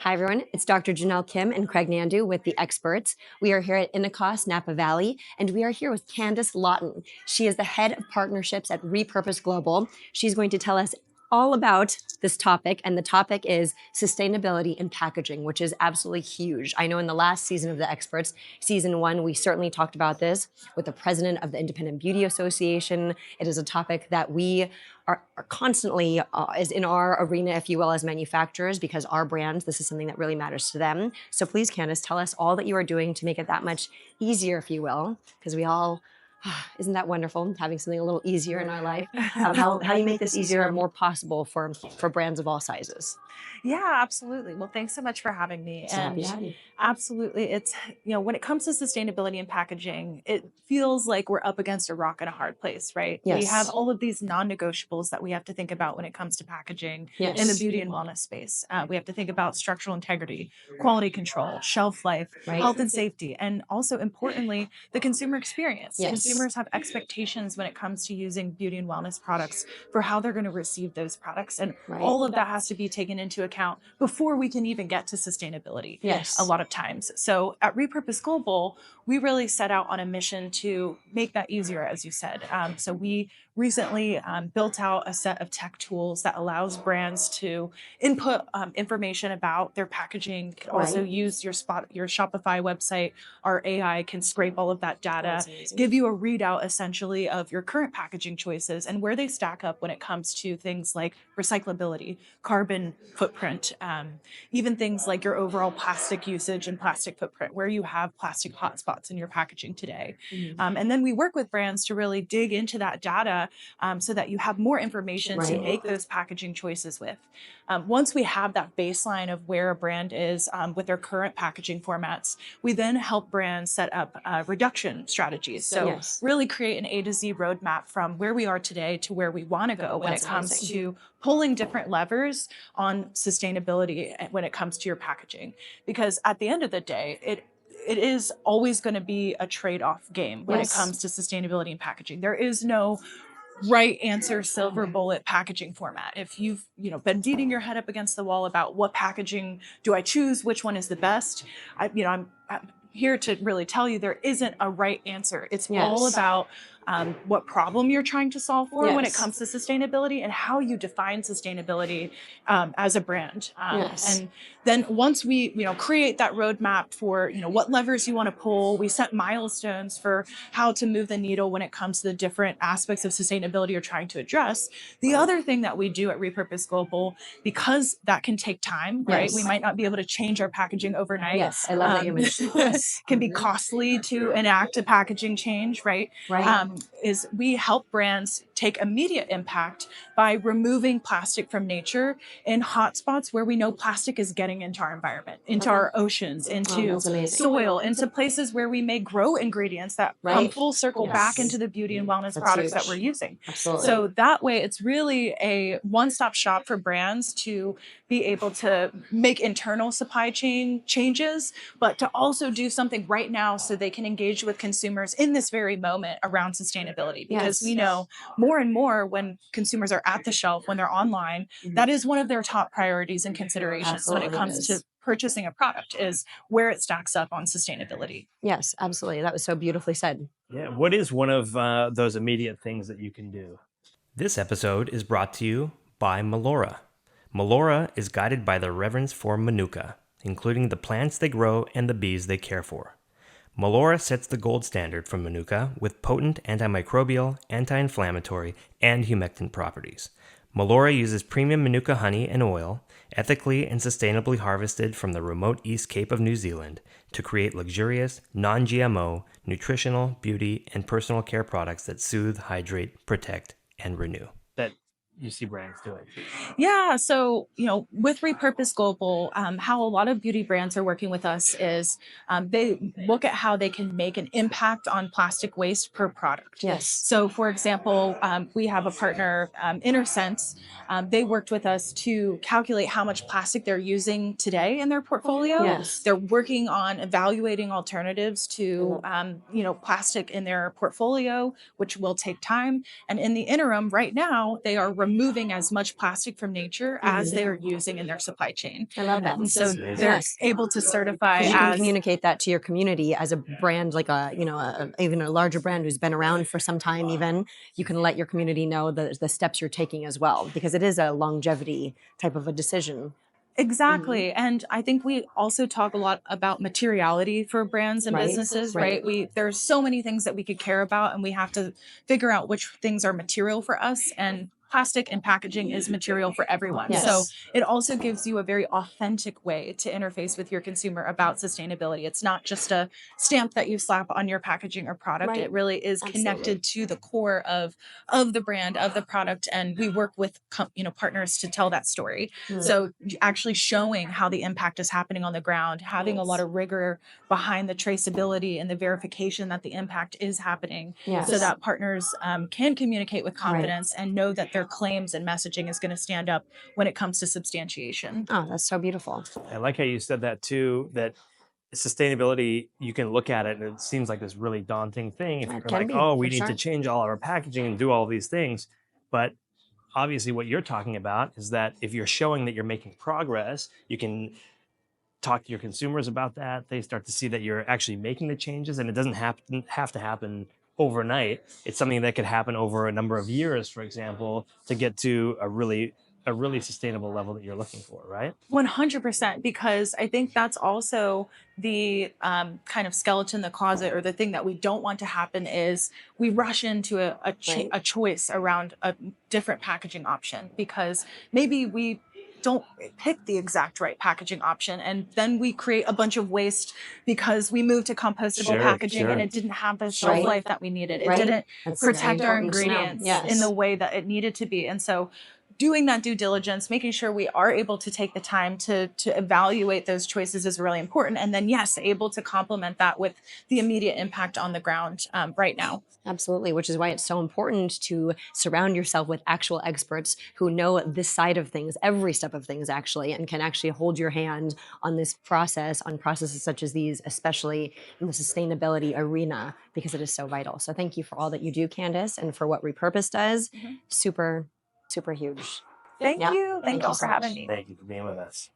Hi, everyone. It's Dr. Jenelle Kim and Craig Nandue with The Experts. We are here at Inacos, Napa Valley, and we are here with Candice Lawton. She is the head of partnerships at Repurpose Global. She's going to tell us all about this topic, and the topic is sustainability in packaging, which is absolutely huge. I know in the last season of The Experts, season 1, we certainly talked about this with the president of the Independent Beauty Association. It is a topic that we are constantly is in our arena, if you will, as manufacturers, because our brands, this is something that really matters to them. So please, Candice, tell us all that you are doing to make it that much easier, if you will, because we all, isn't that wonderful, having something a little easier in our life? How you make this easier and more possible for brands of all sizes. Yeah, absolutely. Well, thanks so much for having me. So happy to have you. Absolutely, it's, when it comes to sustainability and packaging, it feels like we're up against a rock and a hard place, right? We Yes. have all of these non-negotiables that we have to think about when it comes to packaging in the Yes. beauty and wellness space. We have to think about structural integrity, quality control, shelf life, Right. health and safety, and also importantly, the consumer experience. Yes. Consumers have expectations when it comes to using beauty and wellness products for how they're going to receive those products. And Right. all of that has to be taken into account before we can even get to sustainability. Yes. A lot of times. So at Repurpose Global, we really set out on a mission to make that easier, as you said. So we recently built out a set of tech tools that allows brands to input information about their packaging. You can also Right. use your Shopify website. Our AI can scrape all of that data, give you a readout essentially of your current packaging choices and where they stack up when it comes to things like recyclability, carbon footprint, even things like your overall plastic usage and plastic footprint, where you have plastic hotspots in your packaging today. And then we work with brands to really dig into that data so that you have more information to Right. make those packaging choices with. Once we have that baseline of where a brand is with their current packaging formats, we then help brands set up reduction strategies. So Yes. really create an A to Z roadmap from where we are today to where we want to go when That's it comes amazing. to pulling different levers on sustainability when it comes to your packaging. Because at the end of the day, it is always going to be a trade-off game when Yes. it comes to sustainability and packaging. There is no right answer, silver bullet packaging format. If you've been beating your head up against the wall about what packaging do I choose, which one is the best, I'm here to really tell you there isn't a right answer. It's all Yes. about what problem you're trying to solve for when it Yes. comes to sustainability and how you define sustainability as a brand. Yes. And then once we create that roadmap for what levers you want to pull, we set milestones for how to move the needle when it comes to the different aspects of sustainability you're trying to address. The other thing that we do at Repurpose Global, because that can take time, right? Yes. We might not be able to change our packaging overnight. Yes, I love that you mentioned this. Can be costly to enact a packaging change, right? Right. Is we help brands take immediate impact by removing plastic from nature in hotspots where we know plastic is getting into our environment, into our oceans, into that's amazing. soil, into places where we may grow ingredients that come Right. full circle Yes. back into the beauty and wellness That's products huge. that we're using. Absolutely. So that way, it's really a one-stop shop for brands to be able to make internal supply chain changes, but to also do something right now so they can engage with consumers in this very moment around sustainability. Because Yes. we know more and more when consumers are at the shelf, when they're online, that is one of their top priorities and considerations when it Absolutely comes is. to purchasing a product is where it stacks up on sustainability. Yes, absolutely. That was so beautifully said. Yeah. What is one of those immediate things that you can do? This episode is brought to you by Melora. Melora is guided by their reverence for Manuka, including the plants they grow and the bees they care for. Melora sets the gold standard for Manuka with potent antimicrobial, anti-inflammatory, and humectant properties. Melora uses premium Manuka honey and oil, ethically and sustainably harvested from the remote East Cape of New Zealand, to create luxurious, non-GMO, nutritional, beauty, and personal care products that soothe, hydrate, protect, and renew. That you see brands doing? Yeah, so with Repurpose Global, how a lot of beauty brands are working with us is they look at how they can make an impact on plastic waste per product. Yes. So, for example, we have a partner, InnerSense. They worked with us to calculate how much plastic they're using today in their portfolio. Yes. They're working on evaluating alternatives to plastic in their portfolio, which will take time. And in the interim, right now, they are removing as much plastic from nature as they are using in their supply chain. I love that. And so amazing. they're Yes. able to certify You can as communicate that to your community as a brand, like even a larger brand who's been around for some time. Even you can let your community know the steps you're taking as well, because it is a longevity type of a decision. Exactly. And I think we also talk a lot about materiality for brands and Right, businesses, right. right? There's so many things that we could care about, and we have to figure out which things are material for us. And plastic and packaging is material for everyone. Yes. So it also gives you a very authentic way to interface with your consumer about sustainability. It's not just a stamp that you slap on your packaging or product. Right. It really is connected to the core of the brand, of the product. And we work with partners to tell that story. So actually showing how the impact is happening on the ground, having a lot of rigor behind the traceability and the verification that the impact is happening, Yes. so that partners can communicate with confidence and know that their claims and messaging is going to stand up when it comes to substantiation. Oh, that's so beautiful. I like how you said that too, that sustainability, you can look at it and it seems like this really daunting thing. If It you're can like, be, oh, for we need sure. to change all of our packaging and do all these things. But obviously what you're talking about is that if you're showing that you're making progress, you can talk to your consumers about that. They start to see that you're actually making the changes, and it doesn't have to happen overnight. It's something that could happen over a number of years, for example, to get to a really sustainable level that you're looking for, right? 100%, because I think that's also the kind of skeleton in the closet, or the thing that we don't want to happen is we rush into a choice around a different packaging option, because maybe we don't pick the exact right packaging option, and then we create a bunch of waste because we moved to compostable packaging and it didn't have the shelf life that we needed. It didn't That's protect our important to know. ingredients Yes. in the way that it needed to be. And so doing that due diligence, making sure we are able to take the time to evaluate those choices is really important. And then, yes, able to complement that with the immediate impact on the ground right now. Absolutely, which is why it's so important to surround yourself with actual experts who know this side of things, every step of things actually, and can actually hold your hand on this process, on processes such as these, especially in the sustainability arena, because it is so vital. So thank you for all that you do, Candice, and for what Repurpose does. Super, super huge. Thank Yeah. you. Thank you so for much. having me. Thank you for being with us.